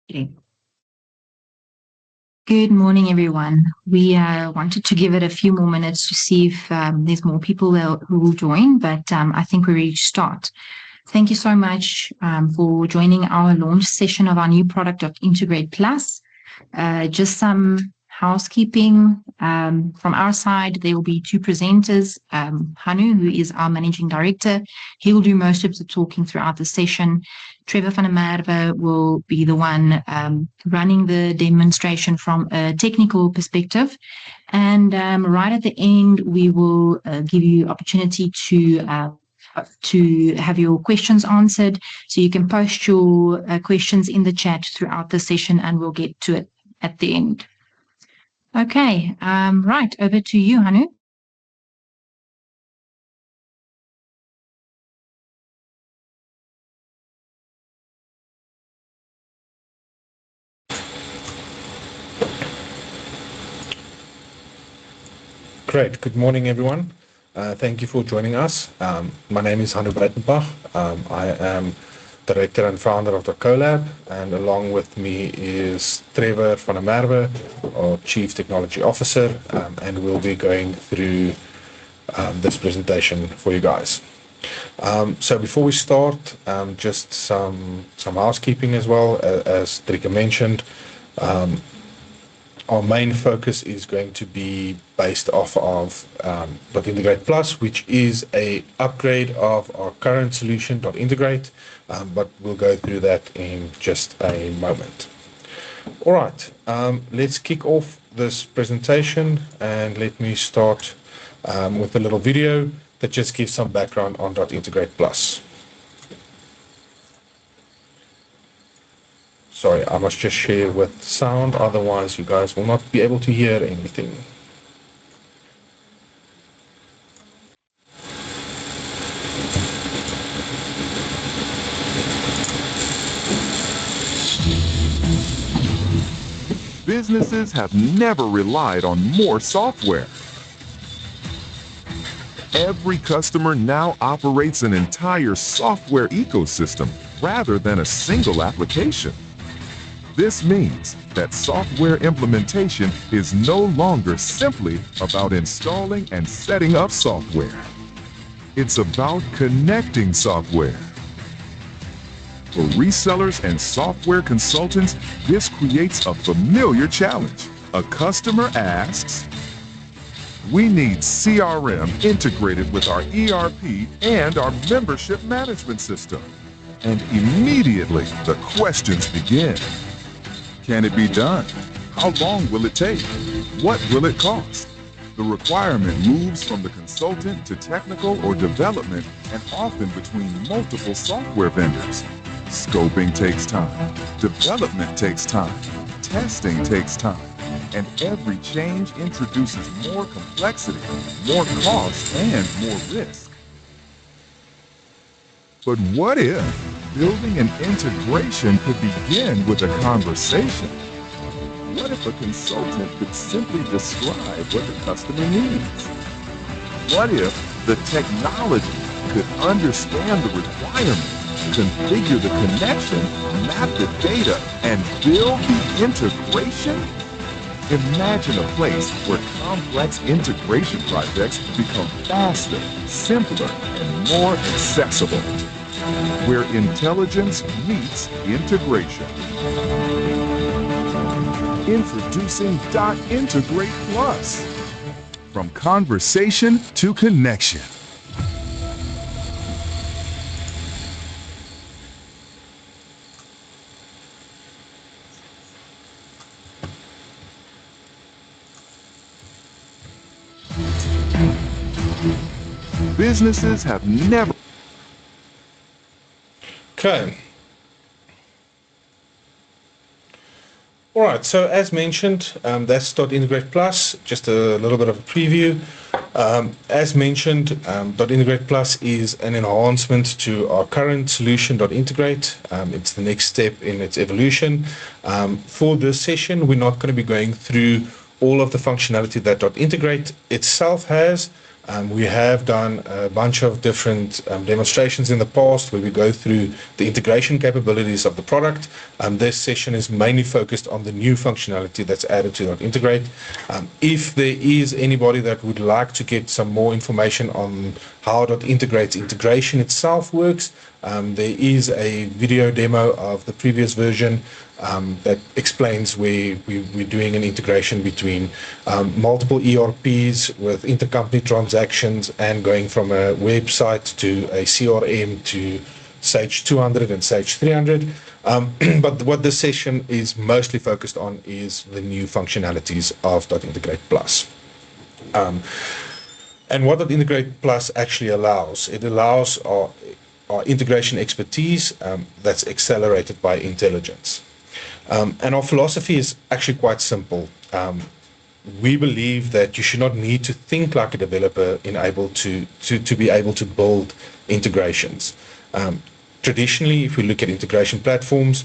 Okay. Good morning, everyone. We wanted to give it a few more minutes to see if there's more people who will join, but I think we're ready to start. Thank you so much for joining our launch session of our new product of integr8. Just some housekeeping from our side. There will be two presenters. Hanu, who is our managing director, he will do most of the talking throughout the session. Trevor van der Merwe will be the one running the demonstration from a technical perspective. And right at the end, we will give you opportunity to have your questions answered. So you can post your questions in the chat throughout the session and we'll get to it at the end. Okay, right, over to you, Hanu. Great. Good morning, everyone. Thank you for joining us. My name is Hanu Breitenbach. I am director and founder of the Collab, and along with me is Trevor van der Merwe, our Chief Technology Officer, and we'll be going through this presentation for you guys. So before we start, just some housekeeping as well. As Trika mentioned, our main focus is going to be based off of .integr8+, which is a upgrade of our current solution, .integr8, but we'll go through that in just a moment. All right, let's kick off this presentation, and let me start with a little video that just gives some background on .integr8+. Sorry, I must just share with sound, otherwise you guys will not be able to hear anything. Businesses have never relied on more software. Every customer now operates an entire software ecosystem rather than a single application. This means that software implementation is no longer simply about installing and setting up software. It's about connecting software. For resellers and software consultants, this creates a familiar challenge. A customer asks, "We need CRM integrated with our ERP and our membership management system." And immediately the questions begin. Can it be done? How long will it take? What will it cost? The requirement moves from the consultant to technical or development, and often between multiple software vendors. Scoping takes time, development takes time, testing takes time, and every change introduces more complexity, more cost, and more risk. But what if building an integration could begin with a conversation? What if a consultant could simply describe what the customer needs? What if the technology could understand the requirement, configure the connection, map the data, and build the integration? Imagine a place where complex integration projects become faster, simpler, and more accessible. Where intelligence meets integration. Introducing .integr8+. From conversation to connection. Businesses have never... Okay. All right, so as mentioned, that's .integr8+, just a little bit of a preview. As mentioned, .integr8+ is an enhancement to our current solution, .integr8. It's the next step in its evolution. For this session, we're not going to be going through all of the functionality that .integr8 itself has, We have done a bunch of different demonstrations in the past where we go through the integration capabilities of the product. This session is mainly focused on the new functionality that's added to .integrate. If there is anybody that would like to get some more information on how .integrate's integration itself works, there is a video demo of the previous version that explains where we're doing an integration between multiple ERPs with intercompany transactions and going from a website to a CRM to Sage 200 and Sage 300. But what this session is mostly focused on is the new functionalities of .integrate Plus. And what .integrate Plus actually allows, it allows our integration expertise that's accelerated by intelligence. And our philosophy is actually quite simple. We believe that you should not need to think like a developer to be able to build integrations. Traditionally, if we look at integration platforms,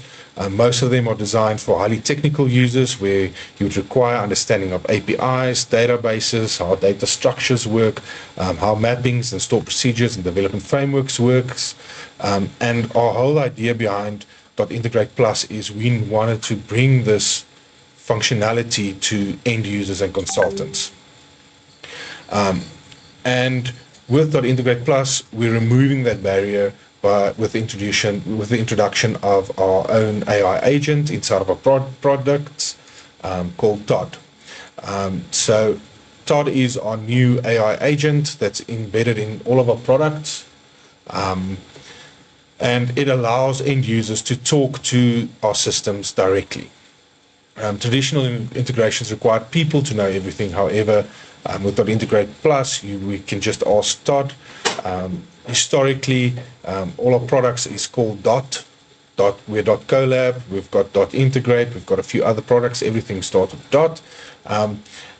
most of them are designed for highly technical users where you would require understanding of APIs, databases, how data structures work, how mappings and stored procedures and development frameworks works. And our whole idea behind .integrate Plus is we wanted to bring this functionality to end users and consultants. And with .integrate Plus, we're removing that barrier with the introduction of our own AI agent inside of our products called TOD. So TOD is our new AI agent that's embedded in all of our products. And it allows end users to talk to our systems directly. Traditional integrations require people to know everything. However, with .integrate Plus, we can just ask TOD. Historically, all our products is called we're .collab, we've got .integrate, we've got a few other products, everything starts with dot.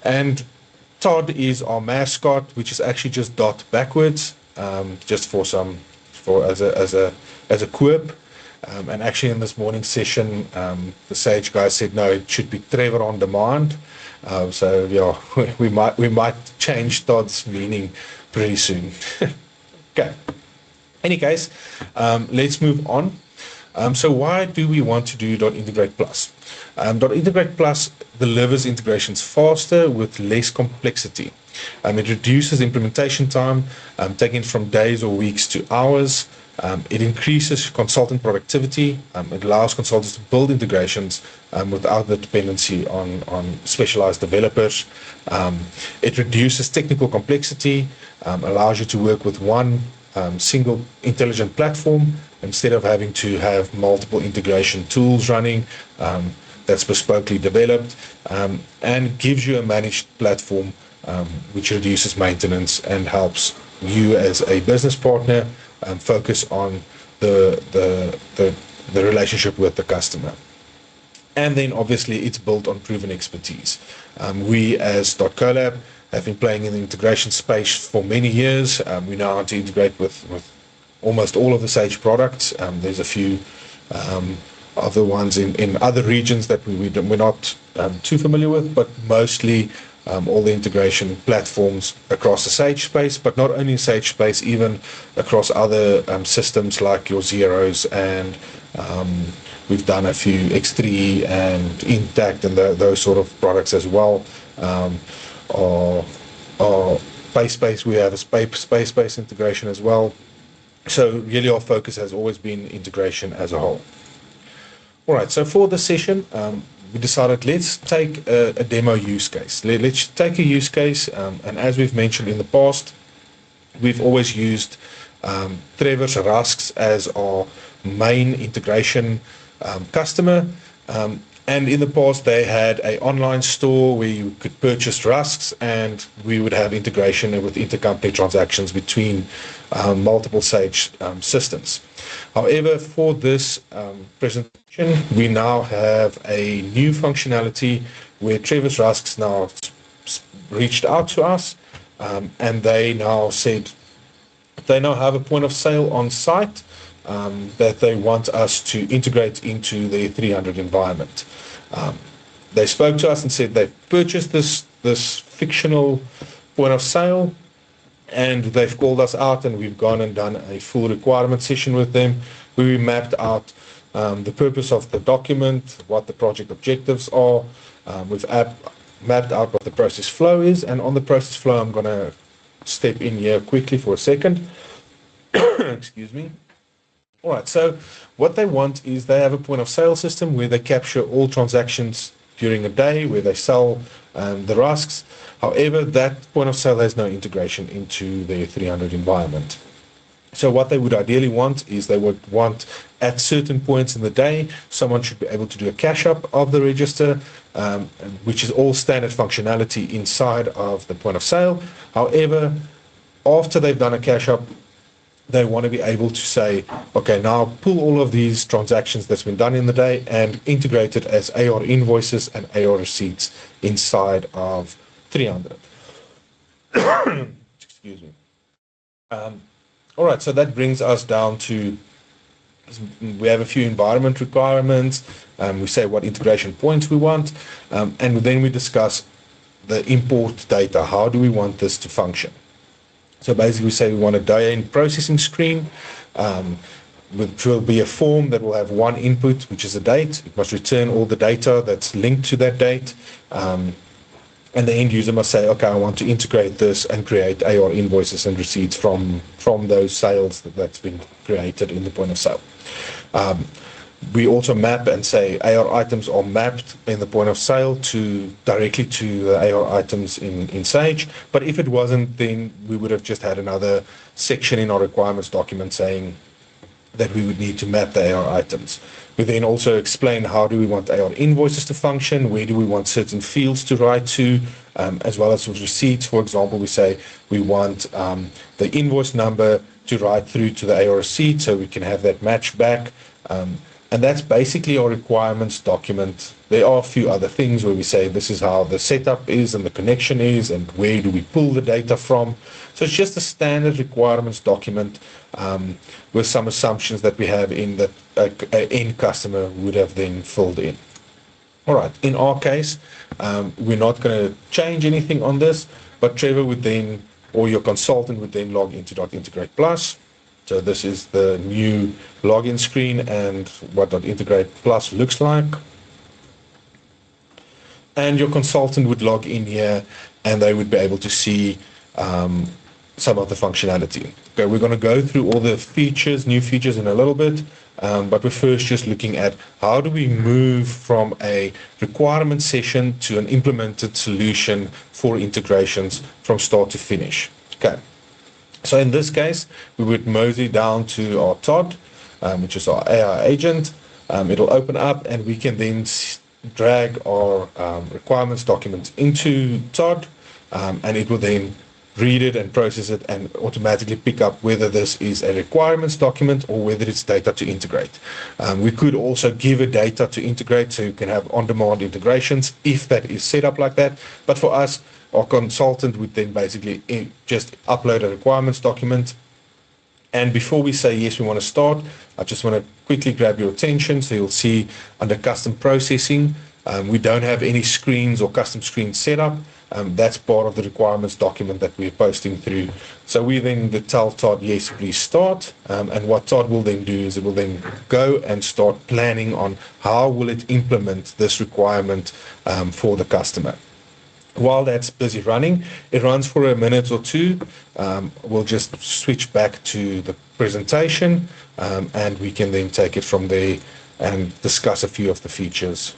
And TOD is our mascot, which is actually just dot backwards, just as a quirk. And actually in this morning's session, the Sage guys said, no, it should be Trevor on demand. So yeah, we might change Todd's meaning pretty soon. Okay. Any case, let's move on. So why do we want to do .integrate Plus? .integrate Plus delivers integrations faster with less complexity. It reduces implementation time, taking it from days or weeks to hours. It increases consultant productivity. It allows consultants to build integrations without the dependency on specialized developers. It reduces technical complexity, allows you to work with one single intelligent platform instead of having to have multiple integration tools running that's bespokely developed, and gives you a managed platform which reduces maintenance and helps you as a business partner focus on the relationship with the customer. And then obviously it's built on proven expertise. We as .collab have been playing in the integration space for many years. We know how to integrate with almost all of the Sage products. There's a few other ones in other regions that we're not too familiar with, but mostly all the integration platforms across the Sage space, but not only Sage space, even across other systems like your Zeros, and we've done a few X3 and Intact and those sort of products as well. Or space, we have a space-based integration as well. So really our focus has always been integration as a whole. All right, so for the session, we decided let's take a demo use case. Let's take a use case, and as we've mentioned in the past, we've always used Trevor's Rusks as our main integration customer. And in the past, they had an online store where you could purchase Rusks, and we would have integration with intercompany transactions between multiple Sage systems. However, for this presentation, we now have a new functionality where Trevor's Rusks now reached out to us, and they now said they now have a point of sale on site that they want us to integrate into their 300 environment. They spoke to us and said they've purchased this fictional point of sale, and they've called us out, and we've gone and done a full requirement session with them. We mapped out the purpose of the document, what the project objectives are. We've mapped out what the process flow is, and on the process flow, I'm going to step in here quickly for a second. Excuse me. All right, so what they want is they have a point of sale system where they capture all transactions during a day, where they sell the rusks. However, that point of sale has no integration into their 300 environment. So what they would ideally want is they would want at certain points in the day, someone should be able to do a cache up of the register, which is all standard functionality inside of the point of sale. However, after they've done a cache up, they want to be able to say, okay, now pull all of these transactions that's been done in the day and integrate it as AR invoices and AR receipts inside of 300. Excuse me. All right, so that brings us down to, we have a few environment requirements. We say what integration points we want, and then we discuss the import data. How do we want this to function? So basically we say we want a day-end processing screen, which will be a form that will have one input, which is a date. It must return all the data that's linked to that date. And the end user must say, okay, I want to integrate this and create AR invoices and receipts from those sales that's been created in the point of sale. We also map and say AR items are mapped in the point of sale directly to the AR items in Sage. But if it wasn't, then we would have just had another section in our requirements document saying that we would need to map the AR items. We then also explain how do we want AR invoices to function, where do we want certain fields to write to, as well as with receipts. For example, we say we want the invoice number to write through to the AR receipt so we can have that match back. And that's basically our requirements document. There are a few other things where we say this is how the setup is and the connection is and where do we pull the data from. So it's just a standard requirements document with some assumptions that we have in that an end customer would have then filled in. All right, in our case, we're not going to change anything on this, but Trevor would then, or your consultant would then log into .integr8+. So this is the new login screen and what .integr8+ looks like. And your consultant would log in here and they would be able to see some of the functionality. Okay, we're going to go through all the features, new features in a little bit, but we're first just looking at how do we move from a requirement session to an implemented solution for integrations from start to finish. Okay. So in this case, we would mosey down to our TOD, which is our AI agent. It'll open up and we can then drag our requirements document into TOD, and it will then read it and process it and automatically pick up whether this is a requirements document or whether it's data to integrate. We could also give a data to integrate so you can have on-demand integrations if that is set up like that. But for us, our consultant would then basically just upload a requirements document. And before we say, yes, we want to start, I just want to quickly grab your attention. So you'll see under custom processing, we don't have any screens or custom screens set up. That's part of the requirements document that we're posting through. So we then tell TOD, yes, please start. And what TOD will then do is it will then go and start planning on how will it implement this requirement for the customer. While that's busy running, it runs for a minute or two. We'll just switch back to the presentation and we can then take it from there and discuss a few of the features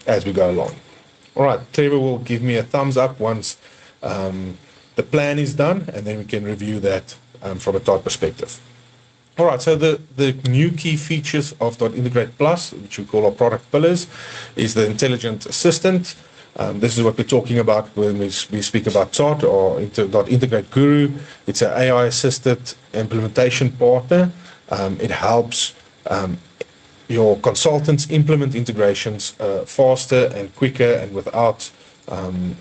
as we go along. All right, Trevor will give me a thumbs up once the plan is done, and then we can review that from a TOD perspective. All right, so the new key features of .integr8+, which we call our product pillars, is the intelligent assistant. This is what we're talking about when we speak about TOD or .integrate Guru. It's an AI-assisted implementation partner. It helps your consultants implement integrations faster and quicker and without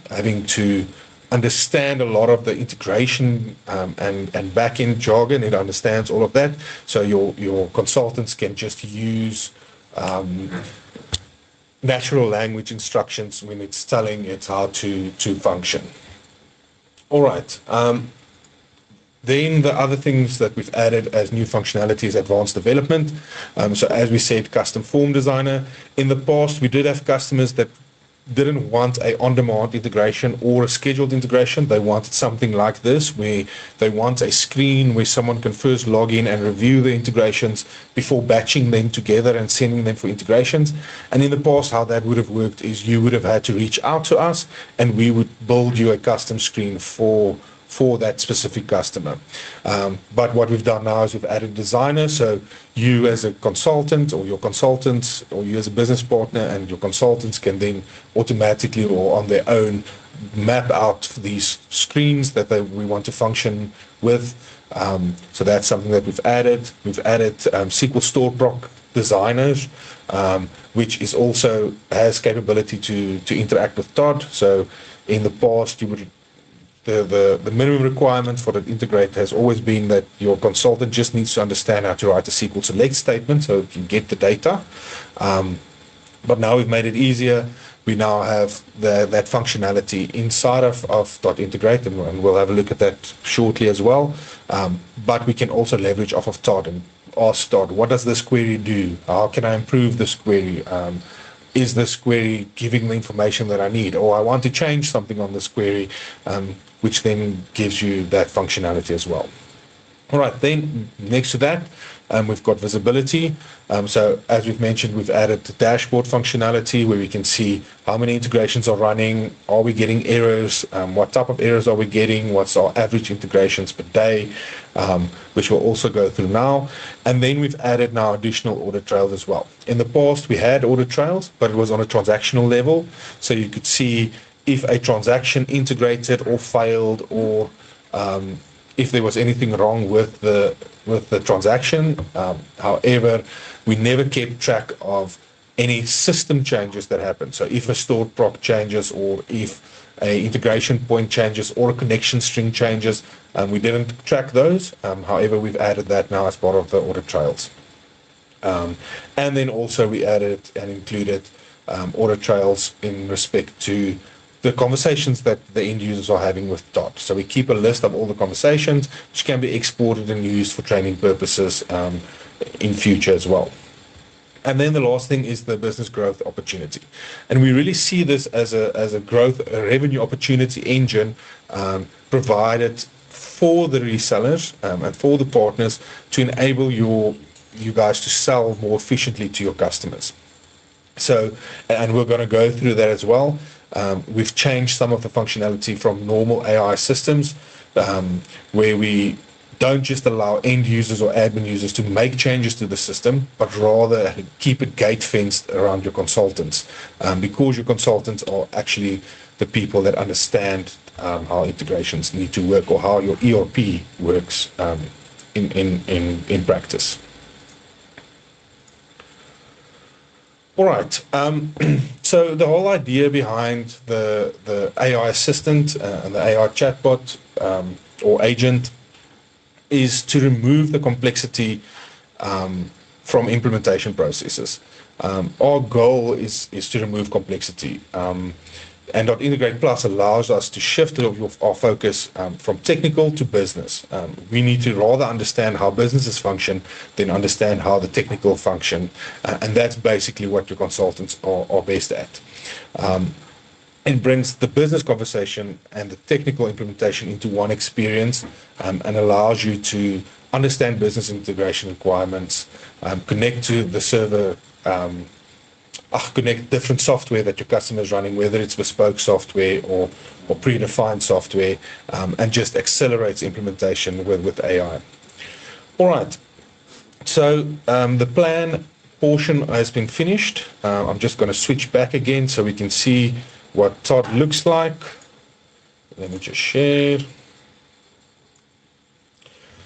having to understand a lot of the integration and back-end jargon. It understands all of that. So your consultants can just use natural language instructions when it's telling it how to function. All right. Then the other things that we've added as new functionality is advanced development. So as we said, custom form designer. In the past, we did have customers that didn't want a on-demand integration or a scheduled integration. They wanted something like this, where they want a screen where someone can first log in and review the integrations before batching them together and sending them for integrations. And in the past, how that would have worked is you would have had to reach out to us and we would build you a custom screen for that specific customer. But what we've done now is we've added designers, so you as a consultant or your consultants or you as a business partner and your consultants can then automatically or on their own map out these screens that we want to function with. So that's something that we've added. We've added SQL Store Proc designers, which is also has capability to interact with TOD. So in the past, you would the minimum requirement for the integrate has always been that your consultant just needs to understand how to write a SQL select statement so you can get the data. But now we've made it easier. We now have that functionality inside of TOD Integrate, and we'll have a look at that shortly as well. But we can also leverage off of TOD and ask TOD, what does this query do? How can I improve this query? Is this query giving the information that I need? Or I want to change something on this query, which then gives you that functionality as well. All right, then next to that, we've got visibility. So as we've mentioned, we've added the dashboard functionality where we can see how many integrations are running, are we getting errors, what type of errors are we getting, what's our average integrations per day, which we'll also go through now. And then we've added now additional audit trails as well. In the past, we had audit trails, but it was on a transactional level. So you could see if a transaction integrated or failed, or if there was anything wrong with the transaction. However, we never kept track of any system changes that happened. So if a stored proc changes, or if a integration point changes, or a connection string changes, we didn't track those. However, we've added that now as part of the audit trails. And then also we added and included audit trails in respect to the conversations that the end users are having with TOD. So we keep a list of all the conversations, which can be exported and used for training purposes in future as well. And then the last thing is the business growth opportunity. And we really see this as a growth, a revenue opportunity engine provided for the resellers and for the partners to enable you guys to sell more efficiently to your customers. So, and we're going to go through that as well. We've changed some of the functionality from normal AI systems, where we don't just allow end users or admin users to make changes to the system, but rather keep it gate fenced around your consultants, because your consultants are actually the people that understand how integrations need to work, or how your ERP works in practice. All right. So the whole idea behind the AI assistant and the AI chatbot or agent is to remove the complexity from implementation processes. Our goal is to remove complexity. And .dot Integrate Plus allows us to shift our focus from technical to business. We need to rather understand how businesses function than understand how the technical function. And that's basically what your consultants are best at. It brings the business conversation and the technical implementation into one experience, and allows you to understand business integration requirements, connect to the server, connect different software that your customer is running, whether it's bespoke software or predefined software, and just accelerates implementation with AI. All right. So the plan portion has been finished. I'm just going to switch back again so we can see what TOD looks like. Let me just share.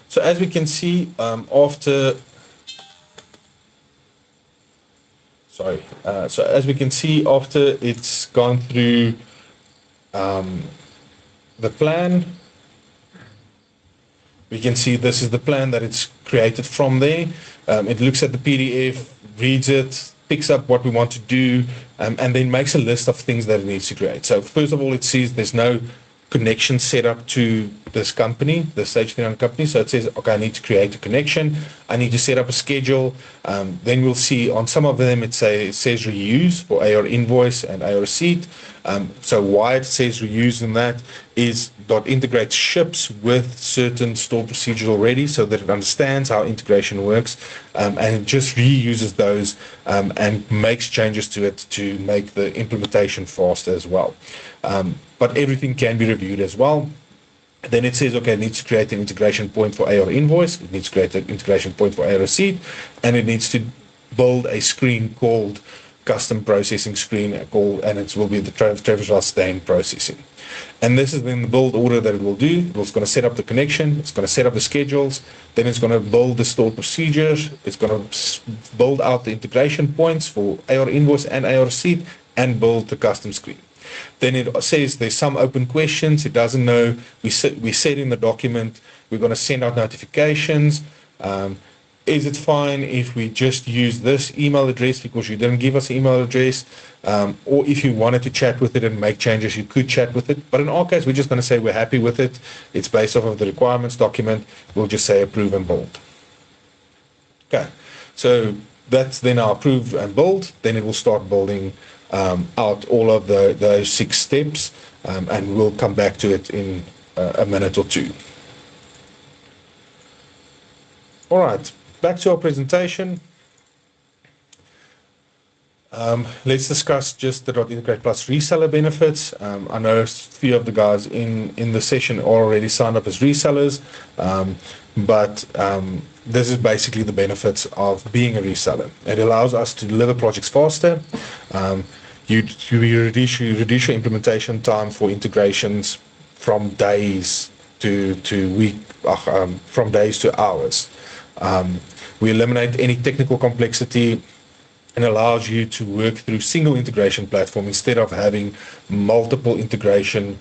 So as we can see, so as we can see, after it's gone through the plan, we can see this is the plan that it's created from there. It looks at the PDF, reads it, picks up what we want to do, and then makes a list of things that it needs to create. So first of all, it sees there's no connection set up to this company, the Sage 300 company. So it says, okay, I need to create a connection. I need to set up a schedule. Then we'll see on some of them, it says reuse for AR invoice and AR receipt. So why it says reuse in that is .integr8 ships with certain stored procedures already so that it understands how integration works, and it just reuses those and makes changes to it to make the implementation faster as well. But everything can be reviewed as well. Then it says, okay, it needs to create an integration point for AR invoice, it needs to create an integration point for AR receipt, and it needs to build a screen called custom processing screen, and it will be the Travis Rastain processing. And this is then the build order that it will do. It's going to set up the connection, it's going to set up the schedules, then it's going to build the stored procedures, it's going to build out the integration points for AR invoice and AR receipt, and build the custom screen. Then it says there's some open questions. It doesn't know. We said in the document we're going to send out notifications. Is it fine if we just use this email address because you didn't give us an email address? Or if you wanted to chat with it and make changes, you could chat with it. But in our case, we're just going to say we're happy with it. It's based off of the requirements document. We'll just say approve and build. Okay, so that's then our approve and build. Then it will start building out all of those 6 steps, and we'll come back to it in a minute or two. All right, back to our presentation. Let's discuss just the .integr8 Plus reseller benefits. I know a few of the guys in the session already signed up as resellers, but this is basically the benefits of being a reseller. It allows us to deliver projects faster. You reduce your implementation time for integrations from days to from days to hours. We eliminate any technical complexity and allows you to work through single integration platform instead of having multiple integration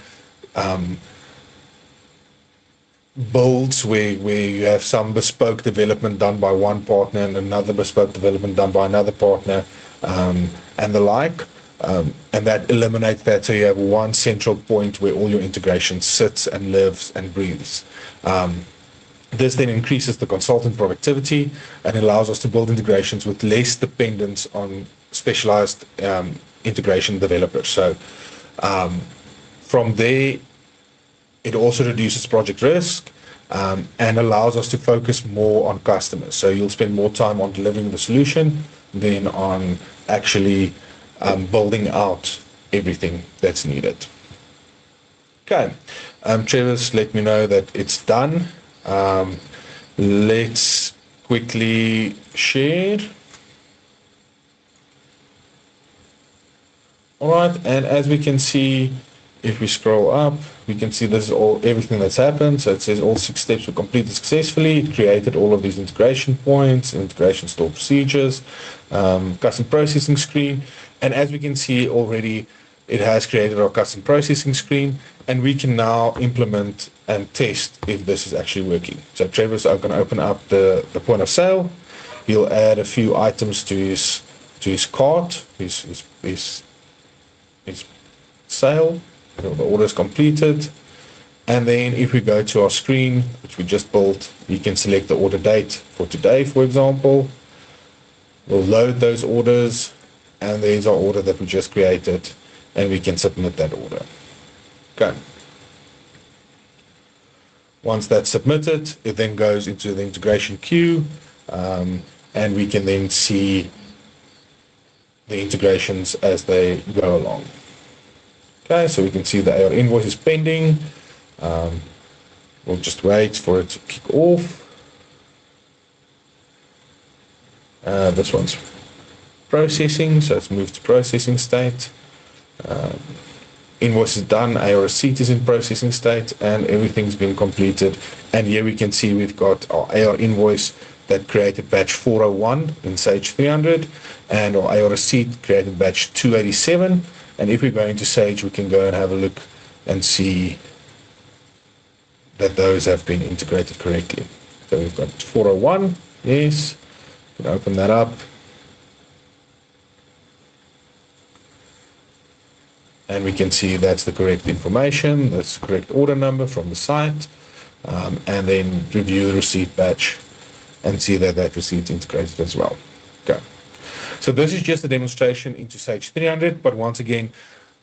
builds where you have some bespoke development done by one partner and another bespoke development done by another partner, and the like. And that eliminates that, so you have one central point where all your integration sits and lives and breathes. This then increases the consultant productivity and allows us to build integrations with less dependence on specialized integration developers. So from there, it also reduces project risk and allows us to focus more on customers. So you'll spend more time on delivering the solution than on actually building out everything that's needed. Okay, Travis, let me know that it's done. Let's quickly share. All right, and as we can see, if we scroll up, we can see this is everything that's happened. So it says all 6 steps were completed successfully. It created all of these integration points, integration stored procedures, custom processing screen. And as we can see already, it has created our custom processing screen, and we can now implement and test if this is actually working. So Trevor's going to open up the point of sale. He'll add a few items to his cart, his sale. The order is completed. And then if we go to our screen, which we just built, you can select the order date for today, for example. We'll load those orders, and there's our order that we just created, and we can submit that order. Okay. Once that's submitted, it then goes into the integration queue, and we can then see the integrations as they go along. Okay, so we can see the AR invoice is pending. We'll just wait for it to kick off. This one's processing, so it's moved to processing state. Invoice is done, AR receipt is in processing state, and everything's been completed. And here we can see we've got our AR invoice that created batch 401 in Sage 300, and our AR receipt created batch 287. And if we go into Sage, we can go and have a look and see that those have been integrated correctly. So we've got 401, yes. We can open that up. and we can see that's the correct information, that's the correct order number from the site, and then review the receipt batch and see that that receipt's integrated as well. Okay. So this is just a demonstration into Sage 300, but once again,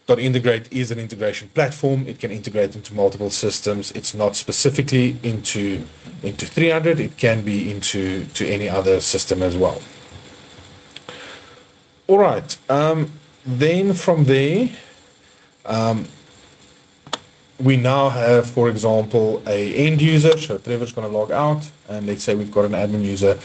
TOD Integrate is an integration platform. It can integrate into multiple systems. It's not specifically into 300. It can be into any other system as well. All right. Then from there, we now have, for example, a end user. So Trevor's going to log out, and let's say we've got an admin user.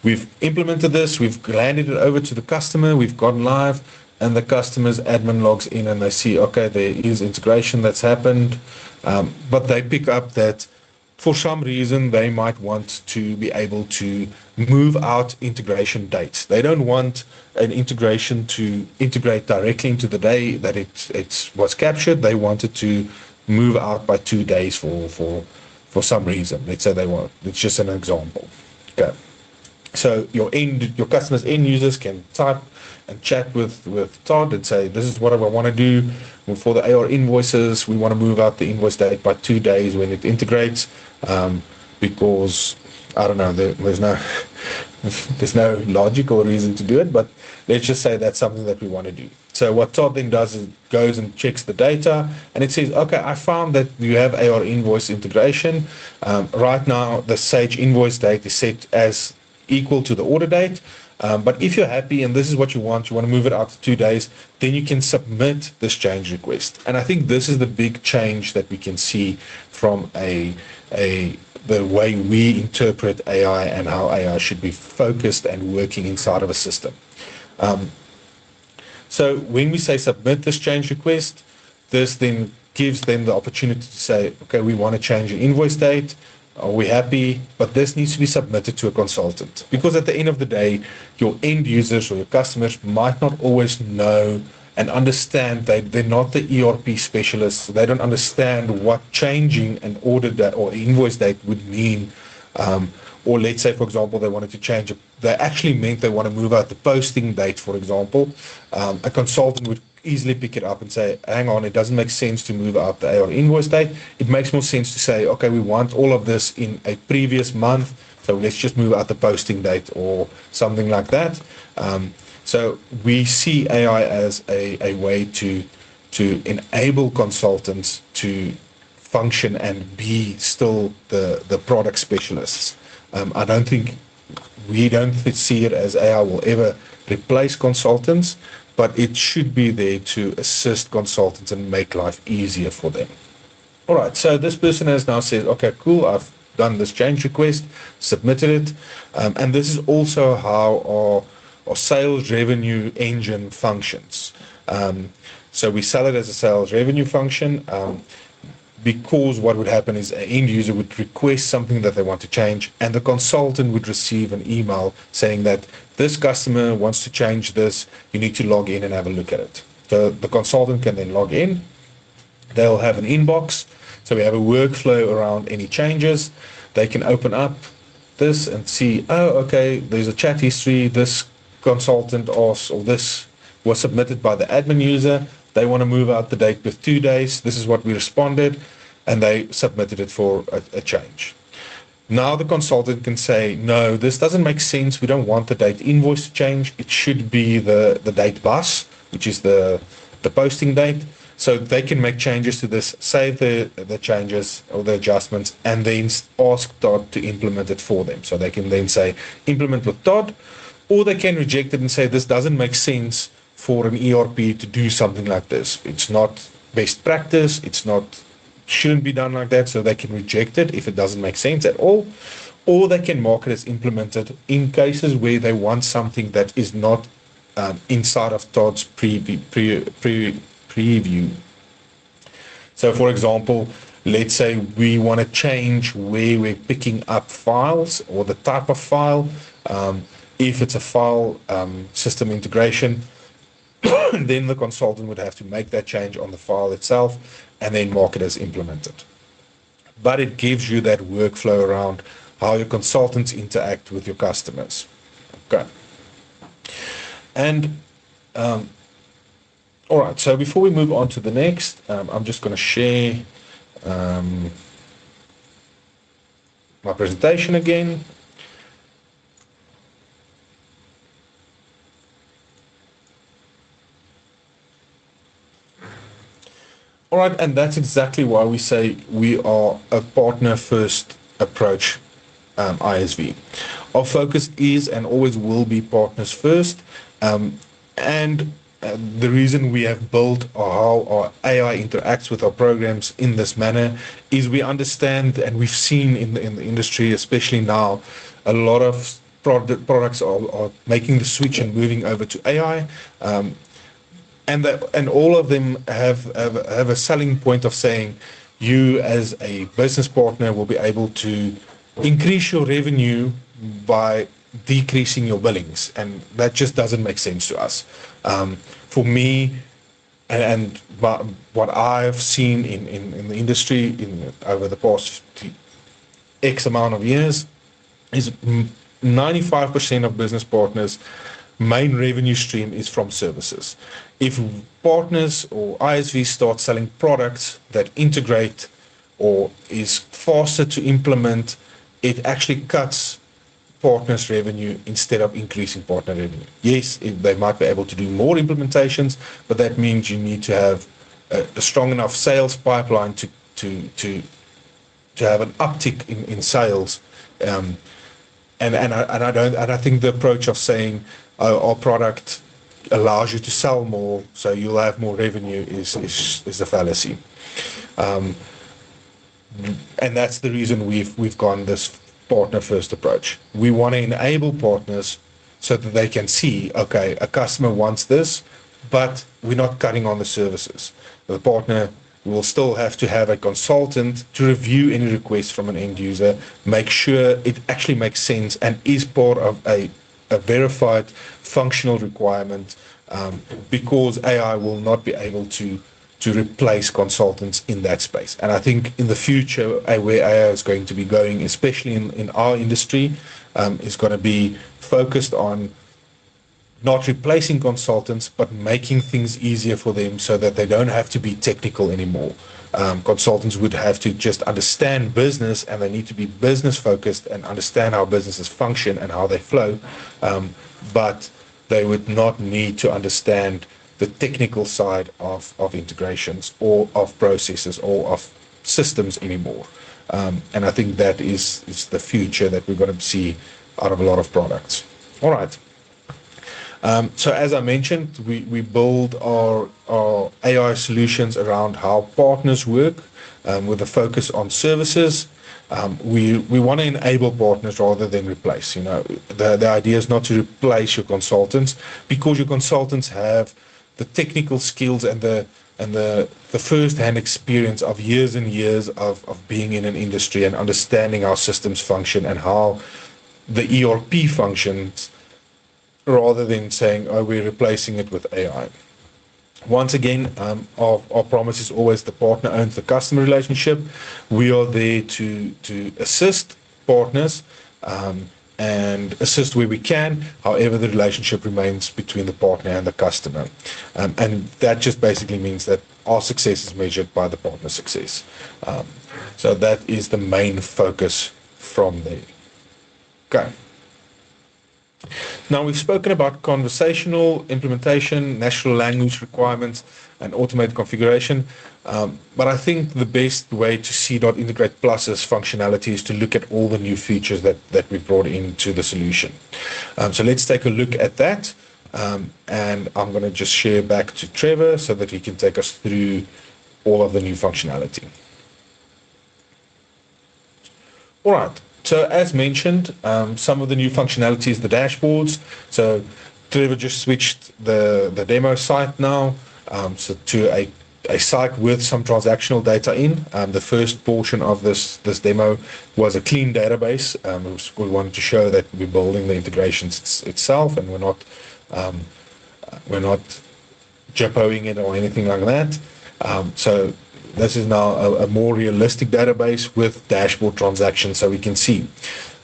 We've implemented this. We've landed it over to the customer. We've gone live, and the customer's admin logs in, and they see, okay, there is integration that's happened, but they pick up that for some reason they might want to be able to move out integration dates. They don't want an integration to integrate directly into the day that it was captured. They want it to move out by 2 days for some reason. Let's say they want. It's just an example. Okay. So your customer's end users can type and chat with TOD and say, this is what I want to do for the AR invoices. We want to move out the invoice date by 2 days when it integrates, because I don't know, there's no logical reason to do it, but let's just say that's something that we want to do. So what TOD then does is goes and checks the data, and it says, okay, I found that you have AR invoice integration. Right now, the Sage invoice date is set as equal to the order date. But if you're happy and this is what you want to move it out to 2 days, then you can submit this change request. And I think this is the big change that we can see from the way we interpret AI and how AI should be focused and working inside of a system. So when we say submit this change request, this then gives them the opportunity to say, okay, we want to change the invoice date. Are we happy? But this needs to be submitted to a consultant, because at the end of the day, your end users or your customers might not always know and understand. They're not the ERP specialists. They don't understand what changing an order date or invoice date would mean. Or let's say, for example, they wanted to change they actually meant they want to move out the posting date, for example. A consultant would easily pick it up and say, hang on, it doesn't make sense to move out the AR invoice date. It makes more sense to say, okay, we want all of this in a previous month, so let's just move out the posting date or something like that. So we see AI as a way to enable consultants to function and be still the product specialists. We don't see it as AI will ever replace consultants, but it should be there to assist consultants and make life easier for them. All right, so this person has now said, okay, cool, I've done this change request, submitted it, and this is also how our sales revenue engine functions. So we sell it as a sales revenue function, because what would happen is an end user would request something that they want to change, and the consultant would receive an email saying that this customer wants to change this, you need to log in and have a look at it. So the consultant can then log in, they'll have an inbox, so we have a workflow around any changes. They can open up this and see, oh, okay, there's a chat history, this consultant asked, or this was submitted by the admin user, they want to move out the date with 2 days, this is what we responded, and they submitted it for a change. Now the consultant can say, no, this doesn't make sense, we don't want the date invoice to change, it should be the date bus, which is the posting date. So they can make changes to this, save the changes or the adjustments, and then ask TOD to implement it for them. So they can then say, implement with TOD, or they can reject it and say, this doesn't make sense for an ERP to do something like this. It's not best practice, shouldn't be done like that, so they can reject it if it doesn't make sense at all, or they can mark it as implemented in cases where they want something that is not inside of TOD's preview. So for example, let's say we want to change where we're picking up files or the type of file. If it's a file system integration, then the consultant would have to make that change on the file itself and then mark it as implemented. But it gives you that workflow around how your consultants interact with your customers. Okay. And All right, so before we move on to the next, I'm just going to share my presentation again. All right, and that's exactly why we say we are a partner-first approach ISV. Our focus is and always will be partners first, and the reason we have built or how our AI interacts with our programs in this manner is we understand, and we've seen in the industry, especially now, a lot of products are making the switch and moving over to AI. And all of them have a selling point of saying you as a business partner will be able to increase your revenue by decreasing your billings, and that just doesn't make sense to us. For me, and what I've seen in the industry over the past X amount of years is 95% of business partners' main revenue stream is from services. If partners or ISVs start selling products that integrate or is faster to implement, it actually cuts partners' revenue instead of increasing partner revenue. Yes, they might be able to do more implementations, but that means you need to have a strong enough sales pipeline to have an uptick in sales. And I think the approach of saying our product allows you to sell more, so you'll have more revenue is a fallacy. And that's the reason we've gone this partner first approach. We want to enable partners so that they can see, okay, a customer wants this, but we're not cutting on the services. The partner will still have to have a consultant to review any requests from an end user, make sure it actually makes sense and is part of a verified functional requirement, because AI will not be able to replace consultants in that space. And I think in the future, where AI is going to be going, especially in our industry, is going to be focused on not replacing consultants, but making things easier for them so that they don't have to be technical anymore. Consultants would have to just understand business, and they need to be business focused and understand how businesses function and how they flow, but they would not need to understand the technical side of integrations or of processes or of systems anymore. And I think that is the future that we're going to see out of a lot of products. All right. So as I mentioned, we build our AI solutions around how partners work, with a focus on services. We want to enable partners rather than replace. You know, the idea is not to replace your consultants, because your consultants have the technical skills and the first-hand experience of years and years of being in an industry and understanding how systems function and how the ERP functions, rather than saying, oh, we're replacing it with AI. Once again, our promise is always the partner owns the customer relationship. We are there to assist partners and assist where we can. However, the relationship remains between the partner and the customer. And that just basically means that our success is measured by the partner's success. So that is the main focus from there. Okay. Now, we've spoken about conversational implementation, natural language requirements, and automated configuration. But I think the best way to see .dot Integrate Plus's functionality is to look at all the new features that we brought into the solution. So let's take a look at that. And I'm going to just share back to Trevor so that he can take us through all of the new functionality. All right. So as mentioned, some of the new functionalities, the dashboards. So Trevor just switched the demo site now to a site with some transactional data in. The first portion of this demo was a clean database. We wanted to show that we're building the integrations itself, and we're not jippoing it or anything like that. So this is now a more realistic database with dashboard transactions, so we can see.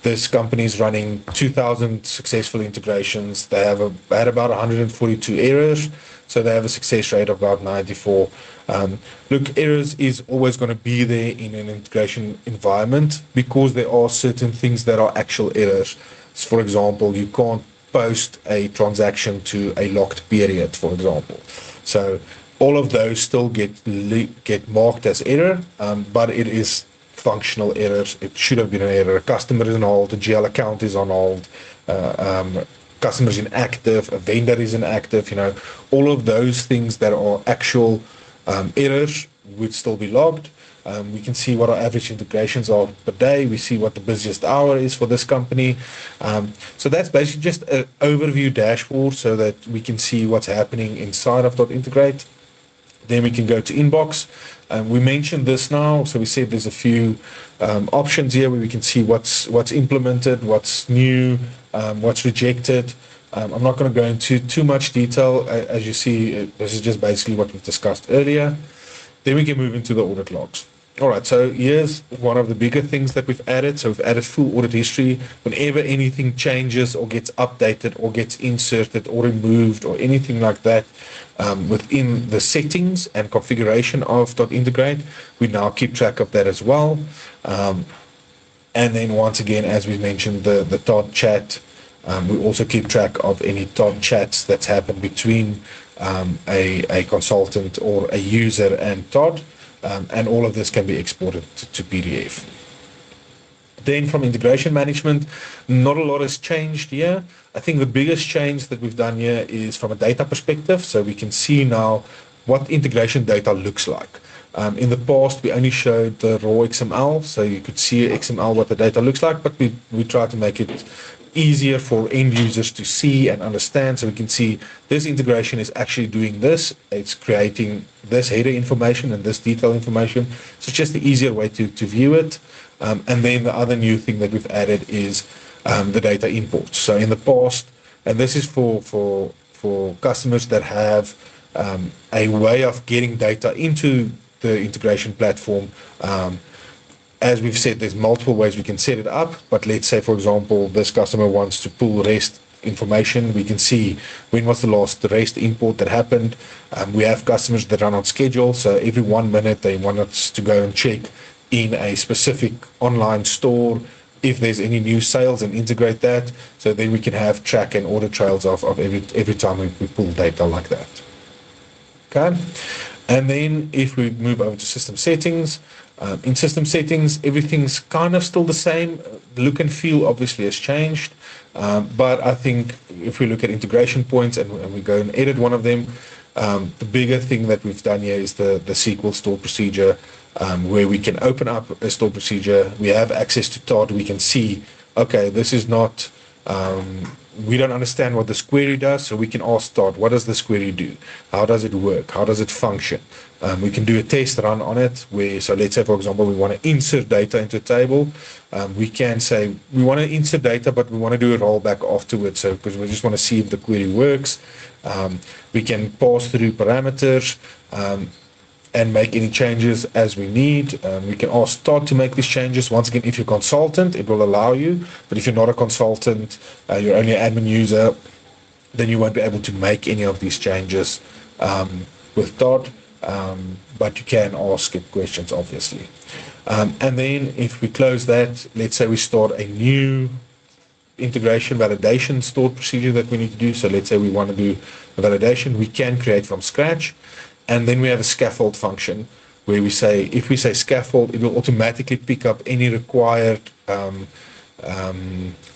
this company is running 2,000 successful integrations. They have had about 142 errors, so they have a success rate of about 94. Look, errors is always going to be there in an integration environment because there are certain things that are actual errors. So for example, you can't post a transaction to a locked period, for example. So all of those still get marked as error, but it is functional errors. It should have been an error. A customer is on hold, a GL account is on hold, customer is inactive, a vendor is inactive, all of those things that are actual errors would still be logged. We can see what our average integrations are per day. We see what the busiest hour is for this company. So that's basically just an overview dashboard so that we can see what's happening inside of TOD Integrate. Then we can go to inbox. We mentioned this now, so we said there's a few options here where we can see what's implemented, what's new, what's rejected. I'm not going to go into too much detail. As you see, this is just basically what we've discussed earlier. Then we can move into the audit logs. All right, so here's one of the bigger things that we've added. So we've added full audit history. Whenever anything changes or gets updated or gets inserted or removed or anything like that within the settings and configuration of TOD Integrate, we now keep track of that as well. And then once again, as we mentioned, the TOD chat, we also keep track of any TOD chats that's happened between a consultant or a user and TOD. And all of this can be exported to PDF. Then from integration management, not a lot has changed here. I think the biggest change that we've done here is from a data perspective. So we can see now what integration data looks like. In the past, we only showed the raw XML, so you could see XML what the data looks like, but we try to make it easier for end users to see and understand, so we can see this integration is actually doing this, it's creating this header information and this detail information, so it's just the easier way to view it. And then the other new thing that we've added is the data imports. So in the past, and this is for customers that have a way of getting data into the integration platform. As we've said, there's multiple ways we can set it up, but let's say, for example, this customer wants to pull REST information. We can see when was the last REST import that happened. We have customers that run on schedule, so every 1 minute they want us to go and check in a specific online store if there's any new sales and integrate that. So then we can have track and audit trails of every time we pull data like that. Okay. And then if we move over to system settings, in system settings, everything's kind of still the same. The look and feel obviously has changed, but I think if we look at integration points and we go and edit one of them, the bigger thing that we've done here is the SQL store procedure, where we can open up a store procedure. We have access to TOD. We can see, okay, this is not, we don't understand what this query does, so we can ask TOD, what does this query do? How does it work? How does it function? We can do a test run on it where, so let's say, for example, we want to insert data into a table. We can say we want to insert data, but we want to do a rollback afterwards, so because we just want to see if the query works. We can pass through parameters and make any changes as we need. We can ask TOD to make these changes. Once again, if you're a consultant, it will allow you, but if you're not a consultant, you're only an admin user, then you won't be able to make any of these changes with TOD. But you can ask it questions, obviously. And then if we close that, let's say we start a new integration validation stored procedure that we need to do. So let's say we want to do a validation, we can create from scratch. And then we have a scaffold function where we say, if we say scaffold, it will automatically pick up any required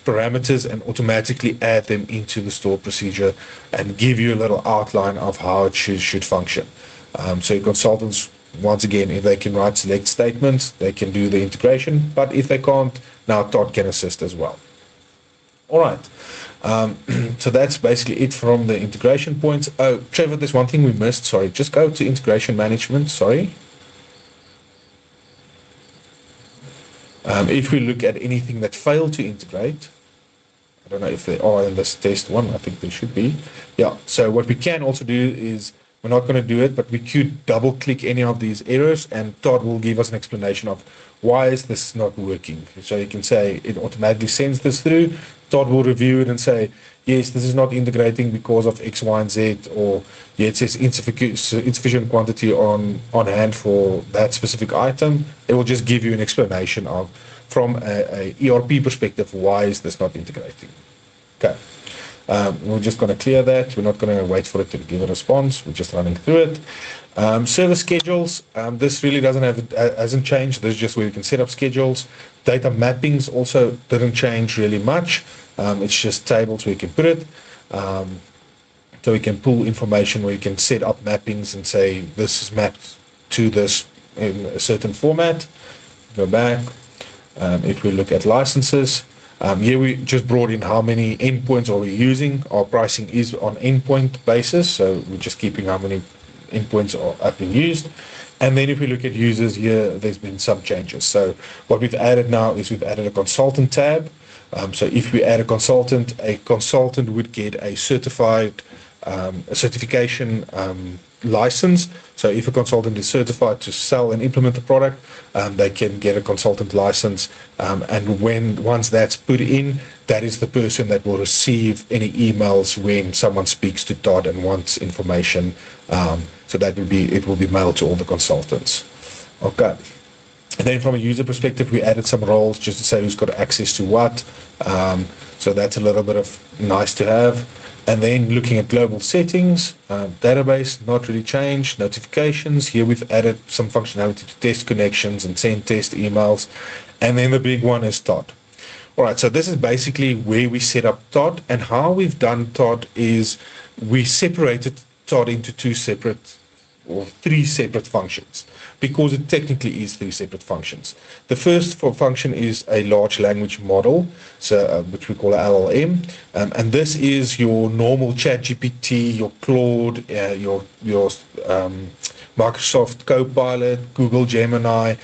parameters and automatically add them into the stored procedure and give you a little outline of how it should function. So your consultants, once again, if they can write select statements, they can do the integration, but if they can't, now TOD can assist as well. All right. So that's basically it from the integration points. Oh, Trevor, there's one thing we missed. Sorry, just go to integration management. Sorry. If we look at anything that failed to integrate, I don't know if they are in this test one. I think they should be. Yeah. So what we can also do is We're not going to do it, but we could double click any of these errors and TOD will give us an explanation of why is this not working. So you can say it automatically sends this through. TOD will review it and say, yes, this is not integrating because of X, Y, and Z, or yeah, it says insufficient quantity on hand for that specific item. It will just give you an explanation of, from a ERP perspective, why is this not integrating. Okay. We're just going to clear that. We're not going to wait for it to give a response. We're just running through it. Service schedules. This really hasn't changed. This is just where you can set up schedules. Data mappings also didn't change really much. It's just tables where you can put it. So you can pull information where you can set up mappings and say this is mapped to this in a certain format. Go back. If we look at licenses, here we just brought in how many endpoints are we using. Our pricing is on endpoint basis, so we're just keeping how many endpoints have been used. And then if we look at users here, there's been some changes. So what we've added now is we've added a consultant tab. So if we add a consultant would get a certification license. So if a consultant is certified to sell and implement the product, they can get a consultant license. And once that's put in, that is the person that will receive any emails when someone speaks to TOD and wants information. So it will be mailed to all the consultants. Okay. And then from a user perspective, we added some roles just to say who's got access to what. So that's a little bit of nice to have. And then looking at global settings, database, not really changed. Notifications, here we've added some functionality to test connections and send test emails. And then the big one is TOD. All right, so this is basically where we set up TOD. And how we've done TOD is we separated TOD into three separate functions, because it technically is three separate functions. The first function is a large language model, so which we call a LLM, and this is your normal ChatGPT, your Claude, your Microsoft Copilot, Google Gemini,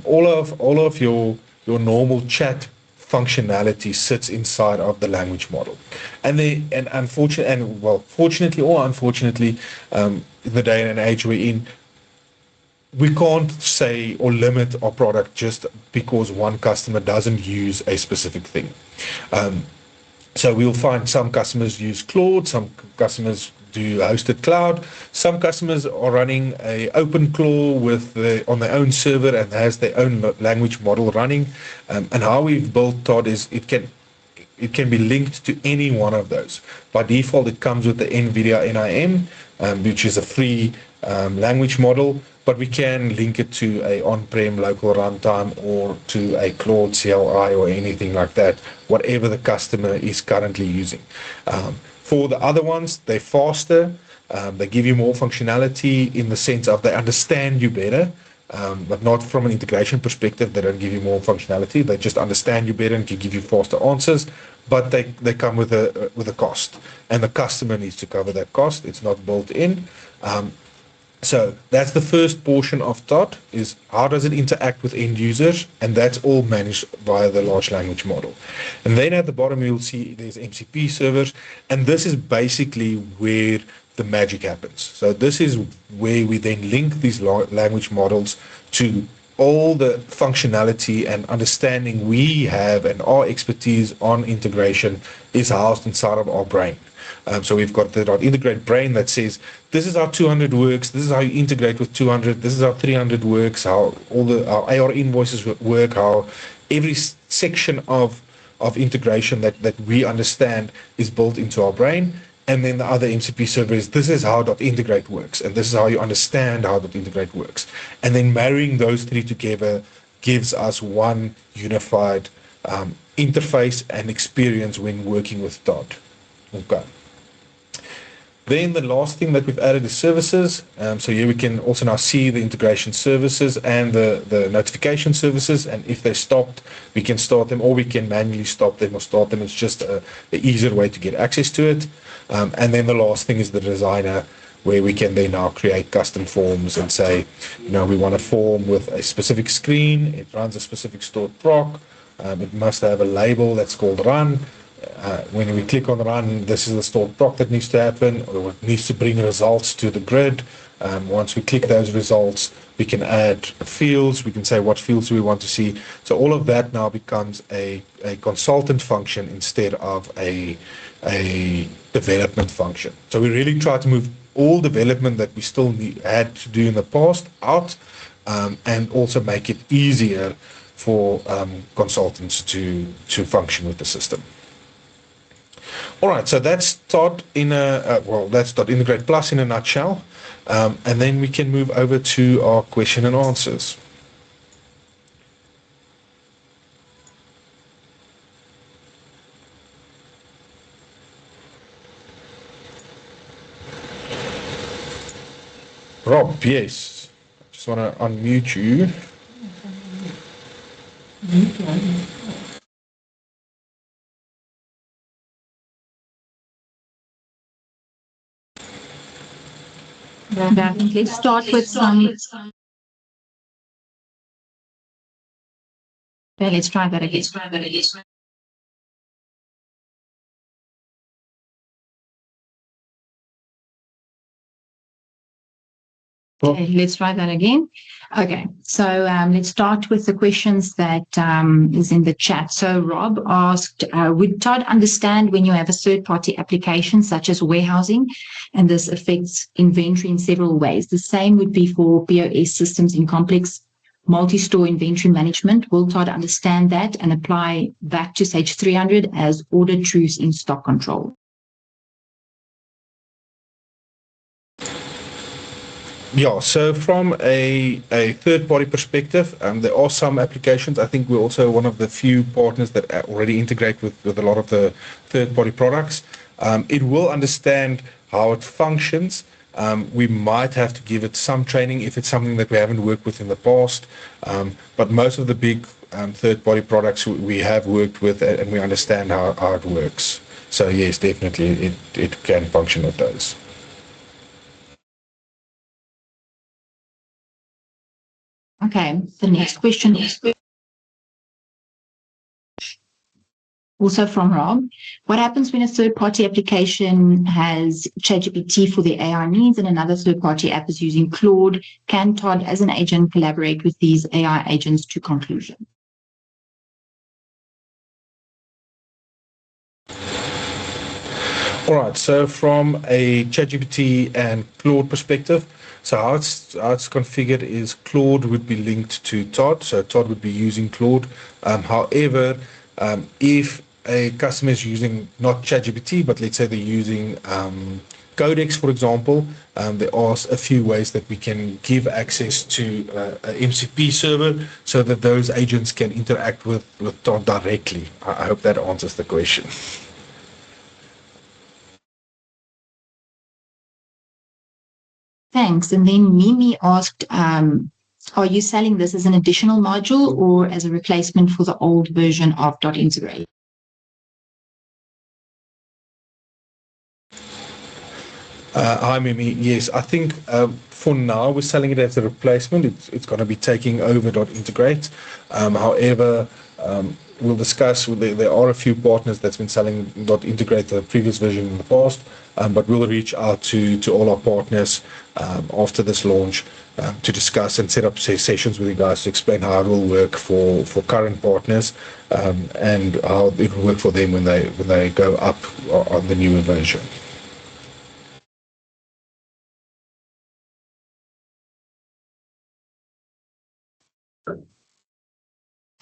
all of your normal chat functionality sits inside of the language model. Fortunately or unfortunately, in the day and age we're in, we can't say or limit our product just because one customer doesn't use a specific thing. So we'll find some customers use Claude, some customers do hosted cloud, some customers are running a OpenClaw on their own server and has their own language model running. And how we've built TOD is it can be linked to any one of those. By default, it comes with the NVIDIA NIM, which is a free language model, but we can link it to a on-prem local runtime or to a Claude CLI or anything like that, whatever the customer is currently using. For the other ones, they're faster, they give you more functionality in the sense of they understand you better, but not from an integration perspective. They don't give you more functionality, they just understand you better and can give you faster answers, but they come with a cost, and the customer needs to cover that cost. It's not built in. So that's the first portion of TOD, is how does it interact with end users, and that's all managed via the large language model. And then at the bottom you'll see there's MCP servers, and this is basically where the magic happens. So this is where we then link these language models to all the functionality and understanding we have, and our expertise on integration is housed inside of our brain. So we've got the .integrate brain that says, this is how 200 works, this is how you integrate with 200, this is how 300 works, how our AR invoices work, how every section of integration that we understand is built into our brain. And then the other MCP server is, this is how .integrate works, and this is how you understand how .integrate works. And then marrying those three together gives us one unified interface and experience when working with TOD. Okay. Then the last thing that we've added is services. So here we can also now see the integration services and the notification services. And if they're stopped, we can start them, or we can manually stop them or start them. It's just an easier way to get access to it. And then the last thing is the designer, where we can then now create custom forms and say, we want a form with a specific screen. It runs a specific stored proc. It must have a label that's called run. when we click on run, this is the stored proc that needs to happen, or it needs to bring results to the grid. Once we click those results, we can add fields. We can say what fields do we want to see. So all of that now becomes a consultant function instead of a development function. So we really try to move all development that we still had to do in the past out, and also make it easier for consultants to function with the system. All right, so that's TOD that's TOD Integrate Plus in a nutshell, and then we can move over to our question and answers. Rob, yes, I just want to unmute you. Let's start with some. Okay, let's try that again. Okay, let's try that again. Okay, so let's start with the questions that is in the chat. So Rob asked, would TOD understand when you have a third-party application such as warehousing, and this affects inventory in several ways? The same would be for POS systems in complex multi-store inventory management. Will TOD understand that and apply back to Sage 300 as order truths in stock control? Yeah, so from a third-party perspective, there are some applications. I think we're also one of the few partners that already integrate with a lot of the third-party products. It will understand how it functions. We might have to give it some training if it's something that we haven't worked with in the past. But most of the big third-party products we have worked with, and we understand how it works. So yes, definitely it can function with those. Okay, the next question is also from Rob. What happens when a third-party application has ChatGPT for their AI needs and another third-party app is using Claude? Can TOD as an agent collaborate with these AI agents to conclusion? All right, so from a ChatGPT and Claude perspective, so how it's configured is Claude would be linked to TOD, so TOD would be using Claude. However, if a customer is using not ChatGPT, but let's say they're using Codex, for example, there are a few ways that we can give access to a MCP server so that those agents can interact with TOD directly. I hope that answers the question. Thanks. And then Mimi asked, are you selling this as an additional module or as a replacement for the old version of TOD Integrate? Hi, Mimi. Yes, I think for now we're selling it as a replacement. It's going to be taking over TOD Integrate. However, we'll discuss. There are a few partners that's been selling TOD Integrate, the previous version in the past, but we'll reach out to all our partners after this launch to discuss and set up sessions with you guys to explain how it will work for current partners and how it will work for them when they go up on the newer version.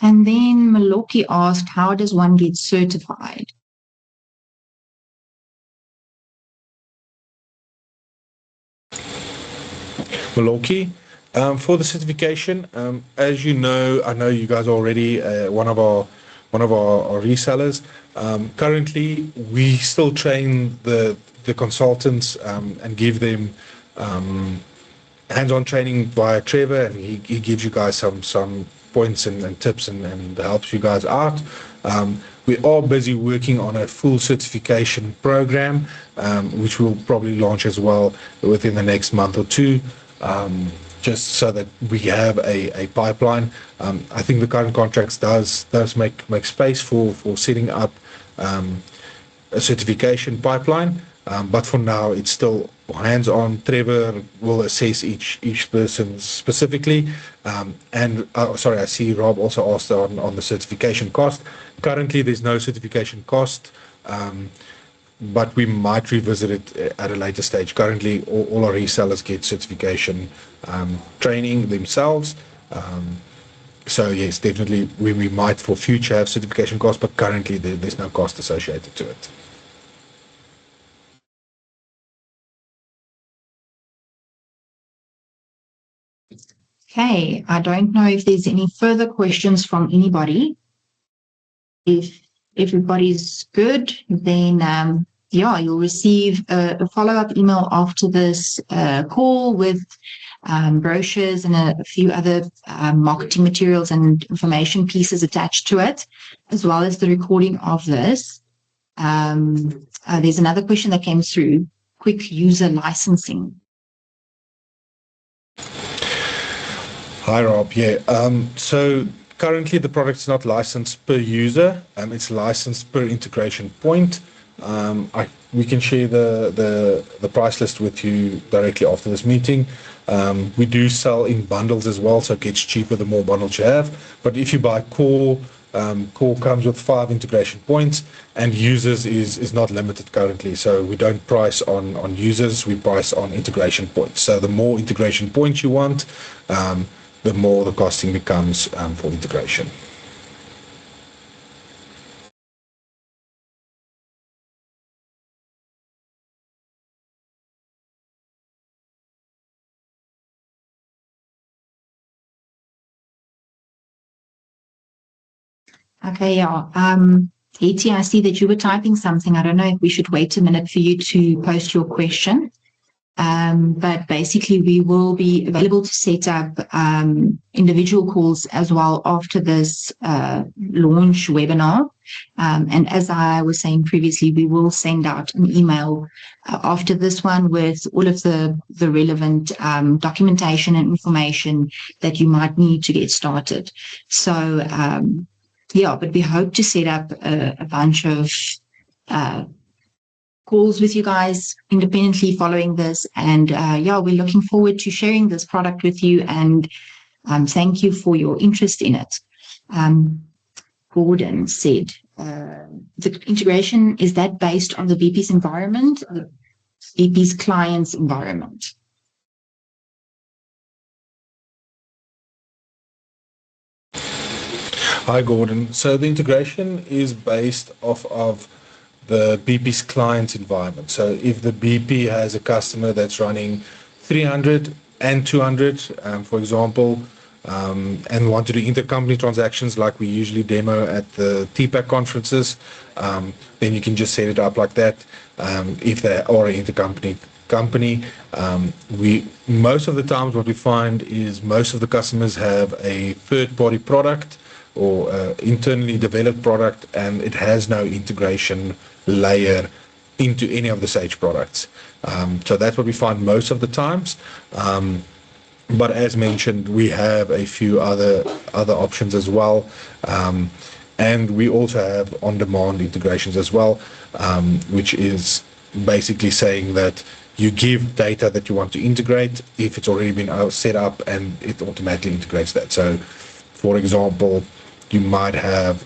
And then Maloki asked, how does one get certified? Maloki, for the certification, as you know, I know you guys are already one of our resellers. Currently, we still train the consultants and give them hands-on training via Trevor, and he gives you guys some points and tips and helps you guys out. We are busy working on a full certification program, which we'll probably launch as well within the next month or two, just so that we have a pipeline. I think the current contracts does make space for setting up a certification pipeline. But for now, it's still hands-on. Trevor will assess each person specifically. Sorry, I see Rob also asked on the certification cost. Currently, there's no certification cost, but we might revisit it at a later stage. Currently, all our resellers get certification training themselves. So yes, definitely we might for future have certification costs, but currently there's no cost associated to it. Okay, I don't know if there's any further questions from anybody. If everybody's good, then yeah, you'll receive a follow-up email after this call with brochures and a few other marketing materials and information pieces attached to it, as well as the recording of this. There's another question that came through, quick user licensing. Hi, Rob. Yeah. So currently the product's not licensed per user. It's licensed per integration point. We can share the price list with you directly after this meeting. We do sell in bundles as well, so it gets cheaper the more bundles you have. But if you buy core, core comes with 5 integration points, and users is not limited currently. So we don't price on users, we price on integration points. So the more integration points you want, the more the costing becomes for integration. Okay, yeah. Eti, I see that you were typing something. I don't know if we should wait a minute for you to post your question. But basically, we will be available to set up individual calls as well after this launch webinar. And as I was saying previously, we will send out an email after this one with all of the relevant documentation and information that you might need to get started. So, yeah, but we hope to set up a bunch of calls with you guys independently following this. And yeah, we're looking forward to sharing this product with you, and thank you for your interest in it. Gordon said, the integration, is that based on the BP's environment, the BP's client's environment? Hi, Gordon. So the integration is based off of the BP's client's environment. So if the BP has a customer that's running 300 and 200, for example, and want to do intercompany transactions like we usually demo at the TPAC conferences, then you can just set it up like that. If they are an intercompany company, most of the times what we find is most of the customers have a third-party product or internally developed product, and it has no integration layer into any of the Sage products. So that's what we find most of the times. But as mentioned, we have a few other options as well. And we also have on-demand integrations as well, which is basically saying that you give data that you want to integrate if it's already been set up, and it automatically integrates that. So, for example, you might have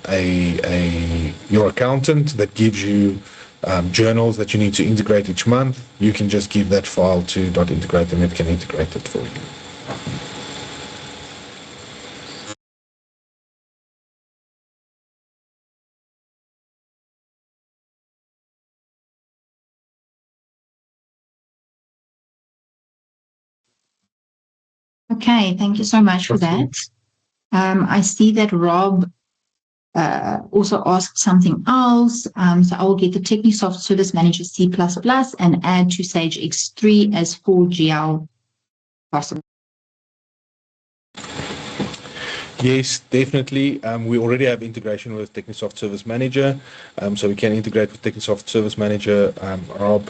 your accountant that gives you journals that you need to integrate each month. You can just give that file to .integrate, and it can integrate it for you. Okay, thank you so much for that. I see that Rob also asked something else. So I will get the Technisoft Service Manager C++ and add to Sage X3 as 4GL possible. Yes, definitely. We already have integration with Technisoft Service Manager, so we can integrate with Technisoft Service Manager, Rob,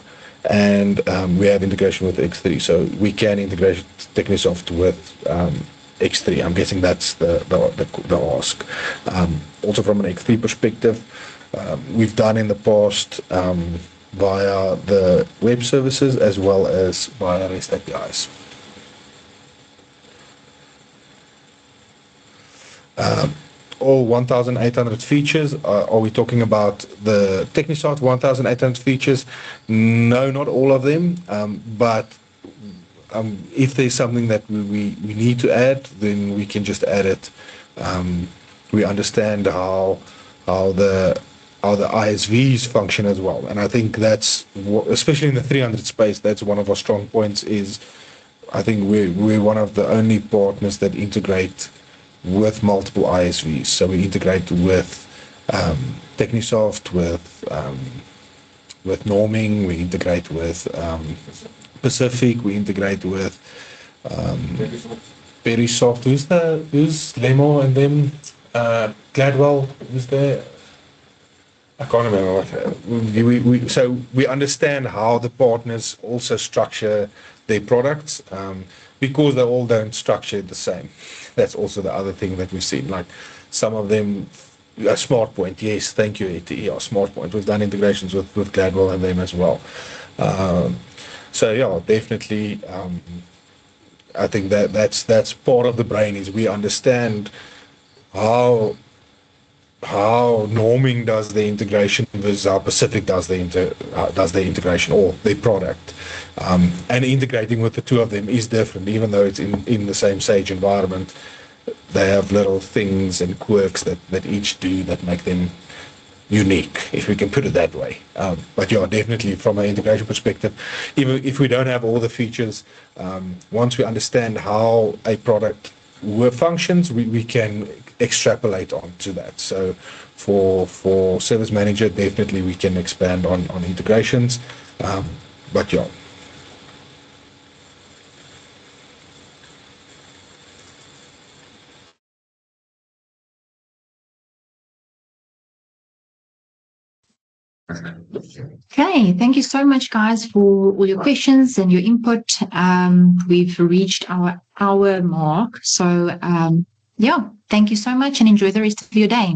and we have integration with X3, so we can integrate Technisoft with X3. I'm guessing that's the ask. Also from an X3 perspective, we've done in the past via the web services as well as via REST APIs. All 1,800 features, are we talking about the Technisite 1,800 features? No, not all of them, but if there's something that we need to add, then we can just add it. We understand how the ISVs function as well, and I think that's especially in the 300 space. That's one of our strong points. Is I think we're one of the only partners that integrate with multiple ISVs. So we integrate with Technisoft, with Norming, we integrate with Pacific, we integrate with Verisoft. Who's Lemo and them? Gladwell, who's there? I can't remember. So we understand how the partners also structure their products, because they all don't structure it the same. That's also the other thing that we've seen. Like some of them, SmartPoint, yes, thank you, ATE, SmartPoint. We've done integrations with Gladwell and them as well. So yeah, definitely. I think that's part of the brain, is we understand how Norming does the integration versus how Pacific does the integration, or their product. And integrating with the two of them is different, even though it's in the same Sage environment. They have little things and quirks that each do that make them unique, if we can put it that way. But yeah, definitely from an integration perspective, even if we don't have all the features, once we understand how a product functions, we can extrapolate onto that. So for Service Manager, definitely we can expand on integrations. But yeah. Okay, thank you so much, guys, for all your questions and your input. We've reached our hour mark. So, yeah, thank you so much and enjoy the rest of your day.